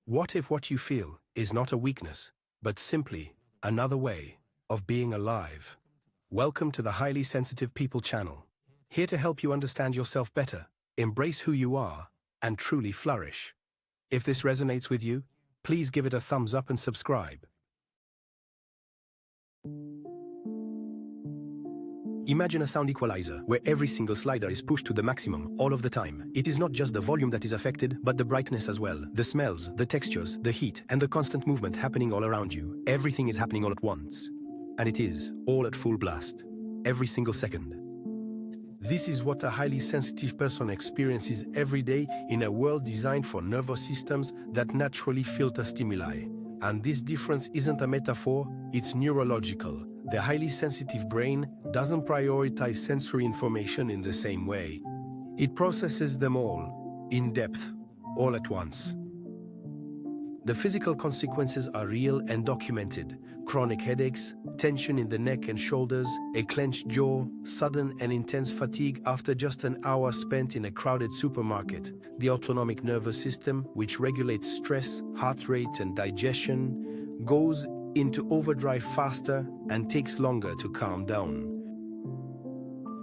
What if what you feel is not a weakness, but simply another way of being alive? Welcome to the Highly Sensitive People channel. Here to help you understand yourself better, embrace who you are, and truly flourish. If this resonates with you, please give it a thumbs up and subscribe. Imagine a sound equalizer where every single slider is pushed to the maximum all of the time. It is not just the volume that is affected, but the brightness as well. The smells, the textures, the heat, and the constant movement happening all around you. Everything is happening all at once. And it is all at full blast. Every single second. This is what a highly sensitive person experiences every day in a world designed for nervous systems that naturally filter stimuli. And this difference isn't a metaphor, it's neurological. The highly sensitive brain doesn't prioritize sensory information in the same way. It processes them all, in depth, all at once. The physical consequences are real and documented. Chronic headaches, tension in the neck and shoulders, a clenched jaw, sudden and intense fatigue after just an hour spent in a crowded supermarket. The autonomic nervous system, which regulates stress, heart rate, and digestion, goes into overdrive faster and takes longer to calm down.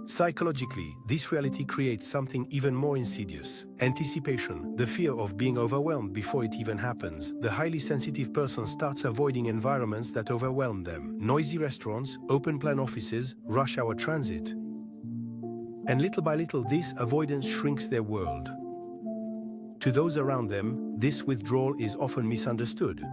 Psychologically, this reality creates something even more insidious. Anticipation, the fear of being overwhelmed before it even happens. The highly sensitive person starts avoiding environments that overwhelm them. Noisy restaurants, open-plan offices, rush-hour transit. And little by little, this avoidance shrinks their world. To those around them, this withdrawal is often misunderstood.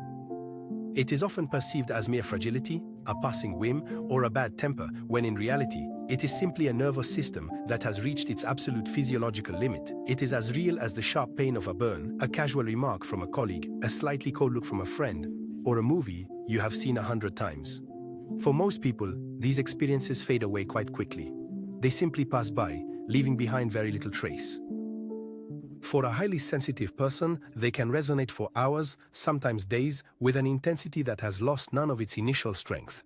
It is often perceived as mere fragility, a passing whim, or a bad temper, when in reality, it is simply a nervous system that has reached its absolute physiological limit. It is as real as the sharp pain of a burn, a casual remark from a colleague, a slightly cold look from a friend, or a movie you have seen 100 times. For most people, these experiences fade away quite quickly. They simply pass by, leaving behind very little trace. For a highly sensitive person, they can resonate for hours, sometimes days, with an intensity that has lost none of its initial strength.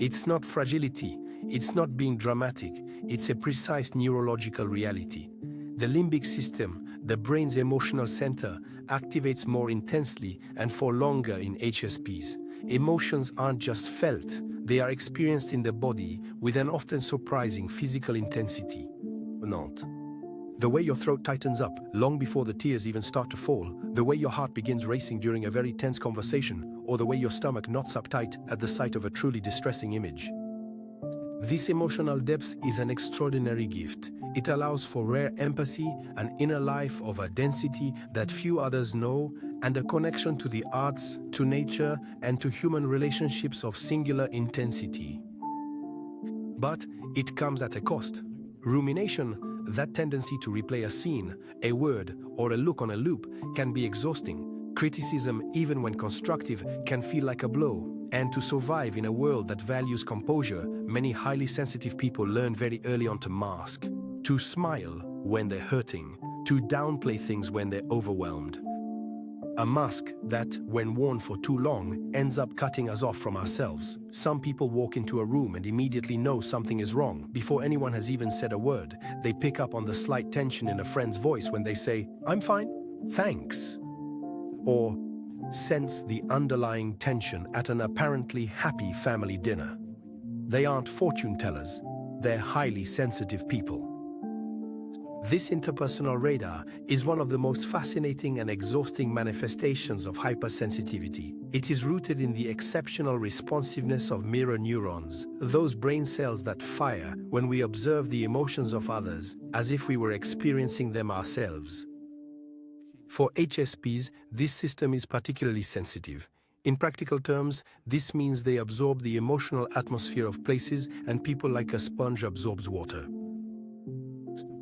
It's not fragility, it's not being dramatic, it's a precise neurological reality. The limbic system, the brain's emotional center, activates more intensely and for longer in HSPs. Emotions aren't just felt, they are experienced in the body with an often surprising physical intensity. Not. The way your throat tightens up long before the tears even start to fall, the way your heart begins racing during a very tense conversation, or the way your stomach knots up tight at the sight of a truly distressing image. This emotional depth is an extraordinary gift. It allows for rare empathy, an inner life of a density that few others know, and a connection to the arts, to nature, and to human relationships of singular intensity. But it comes at a cost. Rumination, that tendency to replay a scene, a word, or a look on a loop, can be exhausting. Criticism, even when constructive, can feel like a blow. And to survive in a world that values composure, many highly sensitive people learn very early on to mask, to smile when they're hurting, to downplay things when they're overwhelmed. A mask that, when worn for too long, ends up cutting us off from ourselves. Some people walk into a room and immediately know something is wrong. Before anyone has even said a word, they pick up on the slight tension in a friend's voice when they say, "I'm fine, thanks." Or sense the underlying tension at an apparently happy family dinner. They aren't fortune tellers, they're highly sensitive people. This interpersonal radar is one of the most fascinating and exhausting manifestations of hypersensitivity. It is rooted in the exceptional responsiveness of mirror neurons, those brain cells that fire when we observe the emotions of others as if we were experiencing them ourselves. For HSPs, this system is particularly sensitive. In practical terms, this means they absorb the emotional atmosphere of places and people like a sponge absorbs water.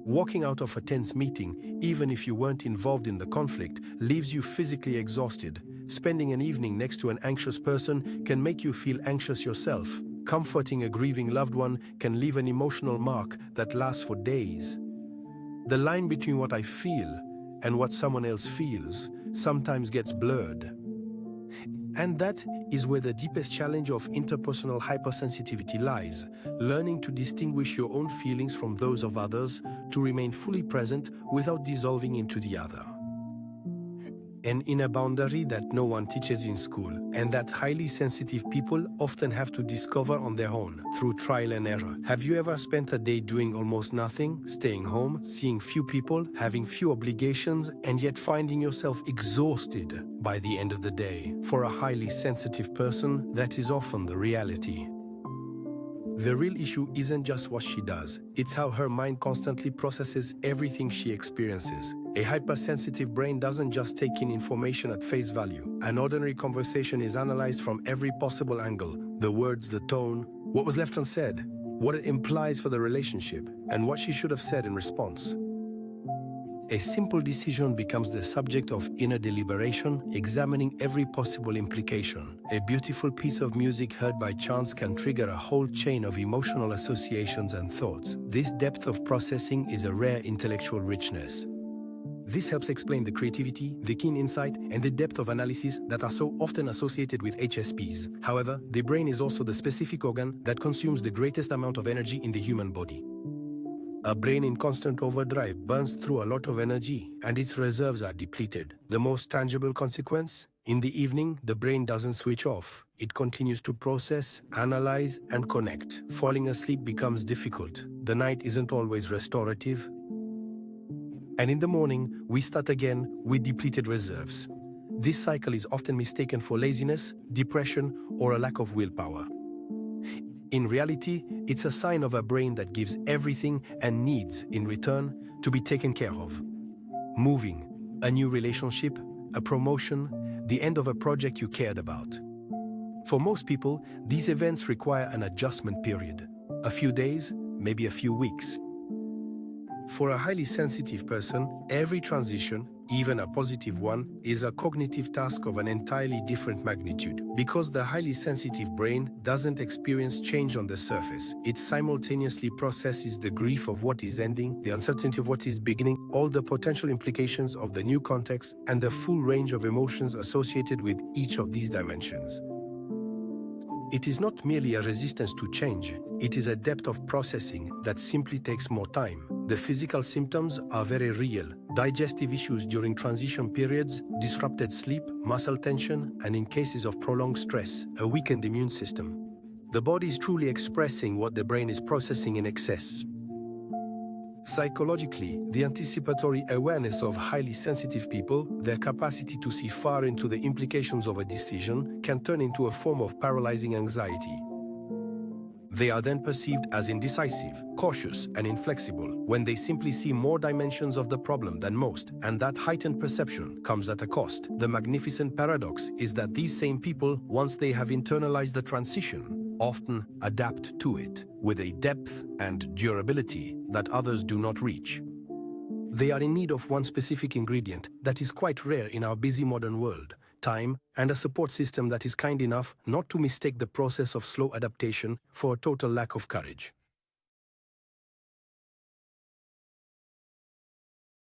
Walking out of a tense meeting, even if you weren't involved in the conflict, leaves you physically exhausted. Spending an evening next to an anxious person can make you feel anxious yourself. Comforting a grieving loved one can leave an emotional mark that lasts for days. The line between what I feel and what someone else feels sometimes gets blurred. And that is where the deepest challenge of interpersonal hypersensitivity lies, learning to distinguish your own feelings from those of others, to remain fully present without dissolving into the other. an inner boundary that no one teaches in school, and that highly sensitive people often have to discover on their own, through trial and error. Have you ever spent a day doing almost nothing, staying home, seeing few people, having few obligations, and yet finding yourself exhausted by the end of the day? For a highly sensitive person, that is often the reality. The real issue isn't just what she does, it's how her mind constantly processes everything she experiences. A hypersensitive brain doesn't just take in information at face value. An ordinary conversation is analyzed from every possible angle: the words, the tone, what was left unsaid, what it implies for the relationship, and what she should have said in response. A simple decision becomes the subject of inner deliberation, examining every possible implication. A beautiful piece of music heard by chance can trigger a whole chain of emotional associations and thoughts. This depth of processing is a rare intellectual richness. This helps explain the creativity, the keen insight, and the depth of analysis that are so often associated with HSPs. However, the brain is also the specific organ that consumes the greatest amount of energy in the human body. A brain in constant overdrive burns through a lot of energy, and its reserves are depleted. The most tangible consequence? In the evening, the brain doesn't switch off. It continues to process, analyze, and connect. Falling asleep becomes difficult. The night isn't always restorative. And in the morning, we start again with depleted reserves. This cycle is often mistaken for laziness, depression, or a lack of willpower. In reality, it's a sign of a brain that gives everything and needs, in return, to be taken care of. Moving, a new relationship, a promotion, the end of a project you cared about. For most people, these events require an adjustment period. A few days, maybe a few weeks. For a highly sensitive person, every transition, even a positive one, is a cognitive task of an entirely different magnitude. Because the highly sensitive brain doesn't experience change on the surface, it simultaneously processes the grief of what is ending, the uncertainty of what is beginning, all the potential implications of the new context, and the full range of emotions associated with each of these dimensions. It is not merely a resistance to change, it is a depth of processing that simply takes more time. The physical symptoms are very real: digestive issues during transition periods, disrupted sleep, muscle tension, and in cases of prolonged stress, a weakened immune system. The body is truly expressing what the brain is processing in excess. Psychologically, the anticipatory awareness of highly sensitive people, their capacity to see far into the implications of a decision, can turn into a form of paralyzing anxiety. They are then perceived as indecisive, cautious, and inflexible when they simply see more dimensions of the problem than most, and that heightened perception comes at a cost. The magnificent paradox is that these same people, once they have internalized the transition, often adapt to it with a depth and durability that others do not reach. They are in need of one specific ingredient that is quite rare in our busy modern world: time, and a support system that is kind enough not to mistake the process of slow adaptation for a total lack of courage.